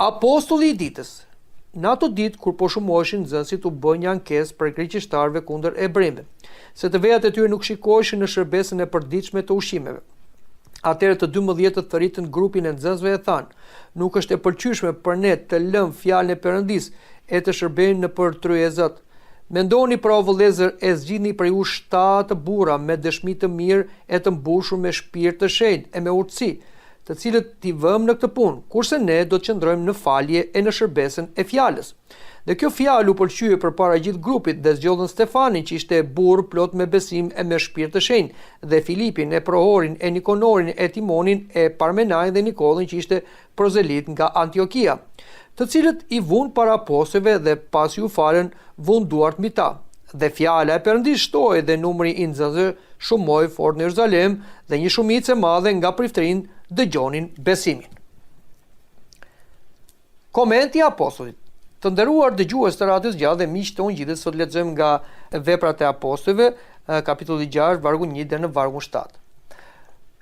Apostulli i ditës. Në ato ditë kur po shumoheshin nxënësit u bë një ankesë për greqishtarëve kundër ebrejve, se të vejat e tyre nuk shikoheshin në shërbesën e përditshme të ushqimeve. Atëherë të 12 të thëritën grupin e nxënësve e thanë: "Nuk është e pëlqyeshme për ne të lëmë fjalën e Perëndisë e të shërbejmë nëpër tryezat. Mendoni pra o vëllezër, e zgjidhni prej ju 7 burra me dëshmi të mirë e të mbushur me shpirt të shenjtë e me urtësi, të cilët t'i vëmë në këtë punë, kurse ne do të qëndrojmë në falje e në shërbesën e fjalës." Dhe kjo fjalë u pëlqye përpara gjithë grupit dhe zgjodhën Stefanin, që ishte burr plot me besim e me shpirt të shenjtë, dhe Filipin, e Prohorin, e Nikonorin, e Timonin, e Parmenajin dhe Nikollin, që ishte prozelit nga Antiokia, të cilët i vunë para apostujve dhe pasi u falën, vunë duart mbi ta. Dhe fjala e Perëndisë shtoi dhe numri i nxënësve shumoi fort në Jeruzalem dhe një shumicë e madhe nga priftërinë dëgjonin besimin. Komenti i apostullit. Të nderuar dëgjues të Radios Gjallë dhe miq tonë, gjithsesi sot lexojmë nga Veprat e Apostujve, kapitulli 6, vargu 1 deri në vargun 7.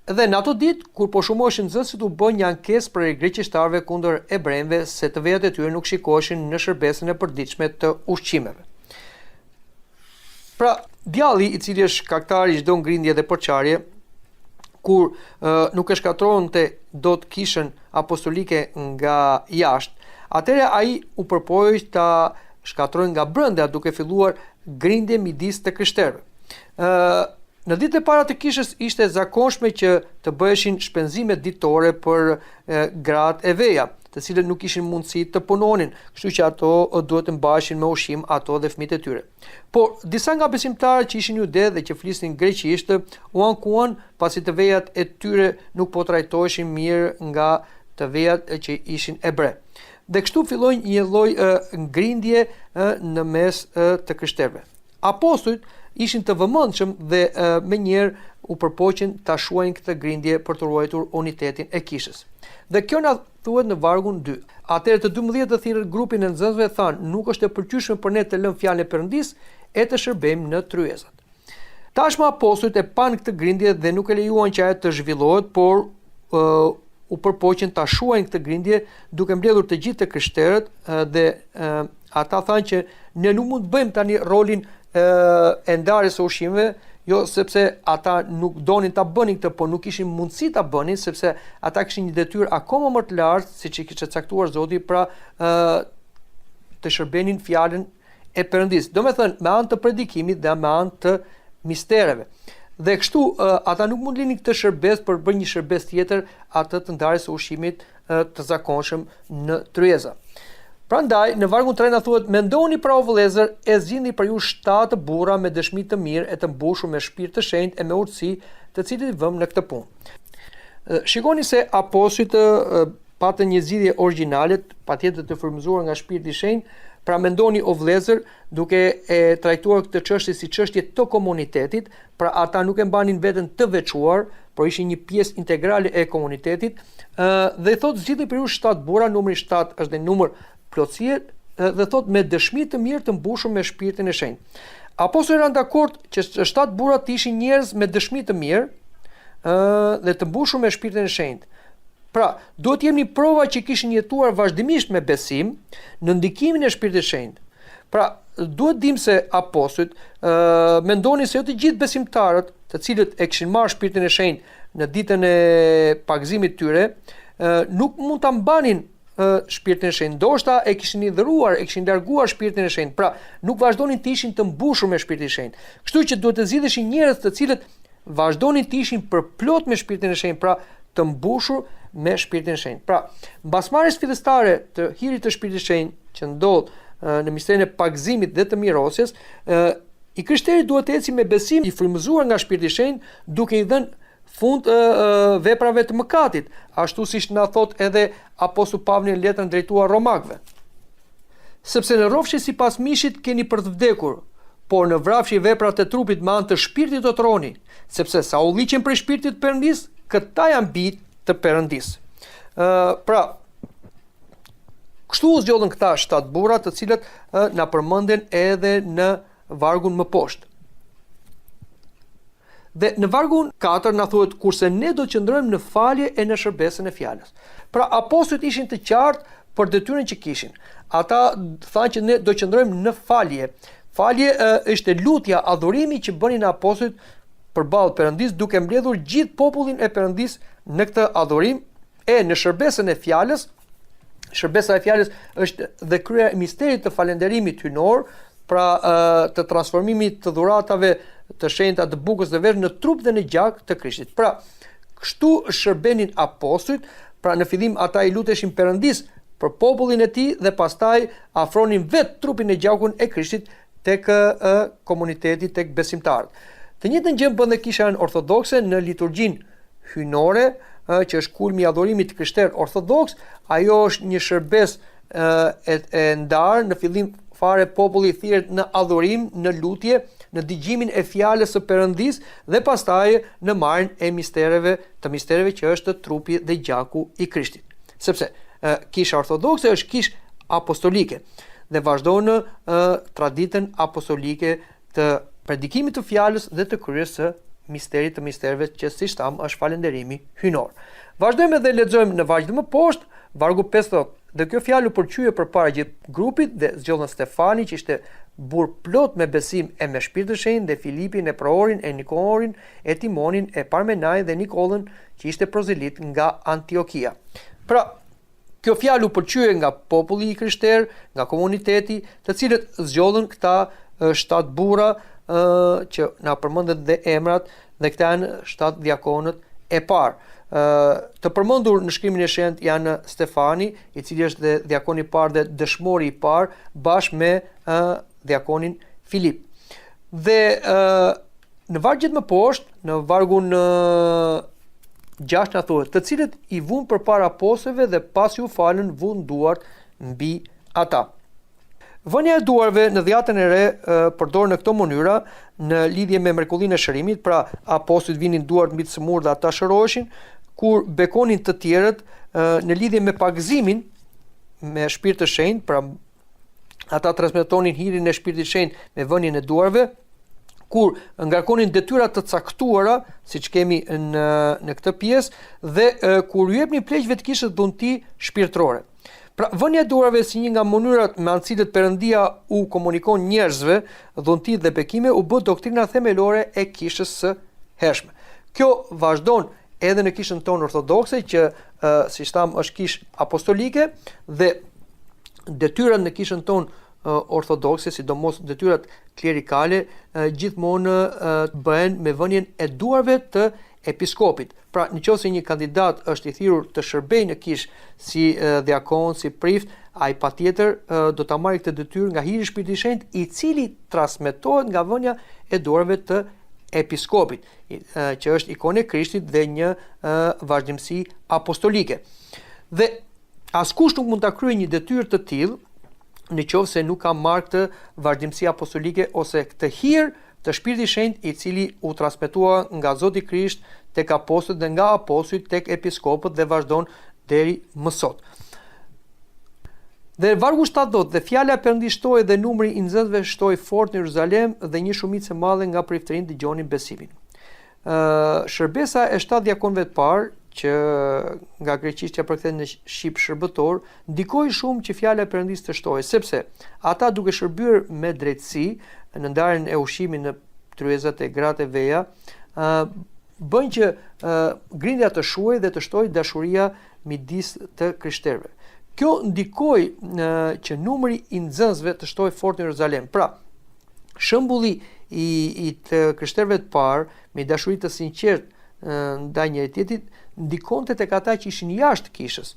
Dhe në ato ditë kur po shumoheshin nxënësit u bë një ankesë për greqishtarëve kundër ebrejve, se të vejat e tyre nuk shikoheshin në shërbesën e përditshme të ushqimeve. Pra, djalli i cili është shkaktari i çdo ngrindje dhe përçarje, kur nuk e shkatronte do të kishën apostolike nga jashtë, atëherë ai u përpoi ta shkatronte nga brenda, duke filluar grindje midis të krishterëve. Në ditët e para të kishës ishte zakonshme që të bëheshin shpenzime ditore për gratë e veja, të cilët nuk kishin mundësi të punonin, kështu që ato duhet të mbaheshin me ushqim ato dhe fëmijët e tyre. Por disa nga besimtarët që ishin jude dhe që flisnin greqisht u ankuan pasi të vejat e tyre nuk po trajtoheshin mirë nga të vejat që ishin ebre. Dhe kështu filloi një lloj ngrindje në mes të krishterëve. Apostujt ishin të vëmendshëm dhe menjëherë u përpoqën ta shuajnë këtë grindje për të ruajtur unitetin e kishës. Dhe kjo na thuhet në vargun 2. Atëherë të 12 të thirrën grupin e nxënësve thanë: "Nuk është e pëlqyeshme për ne të lëmë fjalën e Perëndisë e të shërbejmë në tryezat." Tashmë apostujt e panë këtë grindje dhe nuk e lejuan që ajo të zhvillohet, por u përpoqën ta shuajnë këtë grindje duke mbledhur të gjithë të krishterët dhe ata thanë që ne nuk mund të bëjmë tani rolin e ndarjes së ushqimeve, jo sepse ata nuk donin ta bënin këtë, por nuk kishin mundësi ta bënin sepse ata kishin një detyrë akoma më të lartë, siç e kishte caktuar Zoti, pra të shërbenin fjalën e Perëndisë. Domethënë me anë të predikimit dhe me anë të mistereve. Dhe kështu ata nuk mund linin këtë shërbes për bërë një shërbes tjetër, atë të ndarjes së ushqimit të zakonshëm në tryeza. Prandaj në vargun 3 na thuhet: "Mendoni pra o vëllezër, e zgjidhni për ju 7 burra me dëshmi të mirë e të mbushur me shpirt të shenjtë e me urtësi, të cilët i vëmë në këtë punë." Shikoni se apostujt patën një zgjidhje origjinale, patjetër të frymëzuar nga shpirti i shenjtë. Pra mendoni o vëllezër, duke e trajtuar këtë çështje si çështje të komunitetit, pra ata nuk e mbanin veten të veçuar, por ishin një pjesë integrale e komunitetit, dhe thotë zgjidhni për ju 7 burra, numri 7 është dhe numër plotësie, dhe thotë me dëshmi të mirë të mbushur me shpirtin e shenjtë. Apostujt janë dakord që 7 burra të ishin njerëz me dëshmi të mirë dhe të mbushur me shpirtin e shenjtë. Pra, duhet jemi prova që kishin jetuar vazhdimisht me besim në ndikimin e shpirtit të shenjtë. Pra, duhet dim se apostujt mendonin se jo të gjithë besimtarët, të cilët e kishin marrë shpirtin e shenjtë në ditën e pagëzimit tyre, nuk mund ta mbanin shpirtin e shenjtë. Ndoshta e kishin i dhëruar, e kishin larguar shpirtin e shenjtë. Pra, nuk vazhdonin të ishin të mbushur me shpirtin e shenjtë. Kështu që duhet të zgjidheshin njerëz të cilët vazhdonin të ishin përplot me shpirtin e shenjtë, pra të mbushur me shpirtin e shenjtë. Pra, mbasmarrjes fillestare të hirit të shpirtit të shenjtë që ndodh në misterin e pagëzimit dhe të mirosjes, i krishterët duhet të ecë me besim i frymëzuar nga shpirti i shenjtë, duke i dhënë fund veprave të mëkatit, ashtu siç na thot edhe apostulli Pavli në letrën drejtuar Romakëve. Sepse në rrofshi sipas mishit keni për të vdekur, por në vrafshi veprat e trupit me anë të shpirtit do të rroni, sepse sa u liqen prej shpirtit të Perëndisë, këta janë bijtë të Perëndisë. Pra, kështu u zgjodhën këta 7 burra, të cilët na përmenden edhe në vargun më poshtë. Dhe në vargun 4 na thuhet: "Kurse ne do të qëndrojmë në falje e në shërbesën e fjalës." Pra apostujt ishin të qartë për detyrën që kishin. Ata thanë që ne do qëndrojmë në falje. Falje është lutja, adhurimi që bënin apostujt përballë Perëndis, duke mbledhur gjithë popullin e Perëndis në këtë adhurim e në shërbesën e fjalës. Shërbesa e fjalës është dhe kryeja e misterit të falënderimit hynor, pra të transformimit të dhuratave të shenjta të bukës dhe verë në trup dhe në gjak të Krishtit. Pra, kështu shërbenin apostujt, pra në fillim ata i luteshin Perëndis për popullin e tij dhe pastaj afronin vetë trupin e gjakun e Krishtit tek komuniteti, tek besimtarët. Të njëjtën gjë bën dhe Kisha Ortodokse në liturgjinë hynore, që është kulmi i adhurimit krishterë ortodoks. Ajo është një shërbes e ndarë, në fillim fare populli thirret në adhurim, në lutje, në dëgjimin e fjalës së Perëndis dhe pastaj në marrjen e mistereve që është trupi dhe gjaku i Krishtit. Sepse Kisha Ortodokse është kishë apostolike dhe vazhdon në traditën apostolike të predikimit të fjalës dhe të kryerjes së misterit të mistereve që siç tham është falënderimi hynor. Vazhdojmë dhe lexojmë në vargjet më poshtë, vargu 5 thotë: "Dhe kjo fjalë u përqye përpara gjithë grupit dhe zgjodhen Stefani, që ishte burr plot me besim e me shpirt të shenjtë, dhe Filipin e Proorin, e Nikorin, e Timonin, e Parmenaj dhe Nikollën, që ishte prozelit nga Antiokia." Pra, kjo fjalë u përqye nga populli i krishterë, nga komuniteti, të cilët zgjodhen këta 7 burra që na përmendet dhe emrat, dhe këta janë 7 diakonët e parë. Të përmendur në shkrimin e shenjtë janë Stefani, i cili është dhe diakoni i parë dhe dëshmori i parë, bashkë me diakonin Filip. Dhe në vargjet më poshtë, në vargun 6 na thuhet: "Të cilët i vunë përpara apostujve dhe pasi u falën, vunë duart mbi ata." Vënia e duarve në dhjatën e re përdor në këto mënyra në lidhje me mrekullinë e shërimit, pra apostujt vinin duart mbi të smur dhe ata shëroheshin, kur bekonin të tjerët në lidhje me pagëzimin me shpirt të shenjtë, pra ata transmetonin hirin e shpirtit të shenjtë me vënien e duarve, kur ngarkonin detyra të caktuara, siç kemi në këtë pjesë, dhe kur u jepnin pleqve të kishës dhunti shpirtërore. Pra, vënia e duarve si një nga mënyrat me anë të cilët Perëndia u komunikon njerëzve dhuntit dhe bekime, u bë doktrina themelore e kishës së hershme. Kjo vazhdon edhe në kishën tonë ortodokse, që siç tham është kishë apostolike, dhe detyrat në kishën tonë ortodokse, sidomos detyrat klerikale, gjithmonë bëhen me vënien e duarve të episkopit. Pra, nëse një kandidat është i thirrur të shërbejë në kishë si diakon, si prift, ai patjetër do ta marrë këtë detyrë nga hiri i Shpirtit të Shenjtë, i cili transmetohet nga vënia e duarve të episkopit, që është ikonë e Krishtit dhe një vazhdimsi apostolike. Dhe askush nuk mund ta kryejë një detyrë të tillë nëse nuk ka marrë këtë vazhdimsi apostolike ose këtë hir të Shpirtit të Shenjtë, i cili u transmetua nga Zoti Krisht tek apostujt dhe nga apostujt tek episkopët dhe vazhdon deri më sot. Dhe vargu 7 thotë: "Dhe fjala e Perëndis shtoi dhe numri i nxënësve shtoi fort në Jeruzalem dhe një shumicë e madhe nga priftërinë dëgjonin besimin." Shërbesa e 7 diakonëve të parë, që nga greqishtja përkthehet në shqip shërbëtor, ndikoi shumë që fjala e Perëndis të shtohej, sepse ata duke shërbyer me drejtësi në ndarjen e ushqimit në tryezat e gratë e veja, bën që grindja të shuhej dhe të shtojë dashuria midis të krishterëve. Kjo ndikoi që numri i nxënësve të shtohej fort në Jeruzalem. Pra, shembulli i të krishterëve të parë me dashuri të sinqertë ndaj njëri tjetrit ndikonte tek ata që ishin jashtë kishës.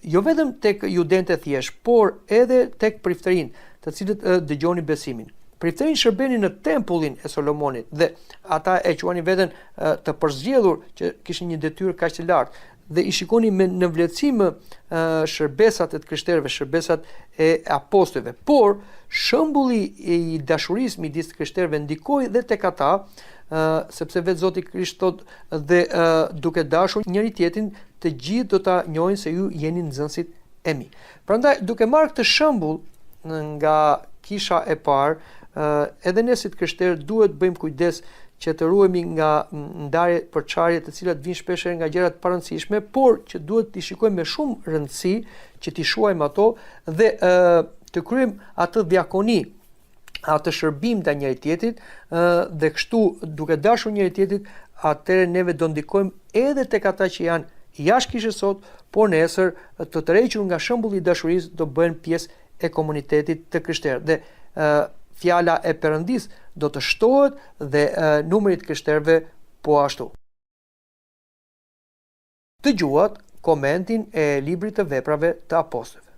Jo vetëm tek judentët thjesht, por edhe tek priftërinë, të cilët dëgjonin besimin. Priftërinë shërbenin në tempullin e Solomonit dhe ata e quanin veten të përzgjedhur që kishin një detyrë kaq të lartë dhe i shikonin me në vlerësim shërbesat e të krishterëve, shërbesat e apostujve. Por shembulli i dashurisë midis të krishterëve ndikoi edhe tek ata, sepse vetë Zoti Krisht thotë dhe duke dashur njëri tjetrin, të gjithë do ta njohin se ju jeni nxënësit e mi. Prandaj, duke marrë këtë shembull nga kisha e parë, edhe ne si të krishterë duhet bëjmë kujdes që të ruhemi nga ndarje përçarje të cilat vijnë shpeshherë nga gjëra të parëndësishme, por që duhet t'i shikojmë me shumë rëndësi, që t'i shuajmë ato dhe të kryejmë atë diakoni, atë shërbim ndaj njëri tjetrit, dhe kështu duke dashur njëri tjetrit, atëherë neve do ndikojmë edhe tek ata që janë jashtë kishës sot, por nesër të tërhequr nga shembulli i dashurisë do bëhen pjesë e komunitetit të krishterë. Dhe fjala e Perëndis do të shtohet dhe numri i krishterëve po ashtu. Dëgjuat komentin e librit të Veprave të Apostujve.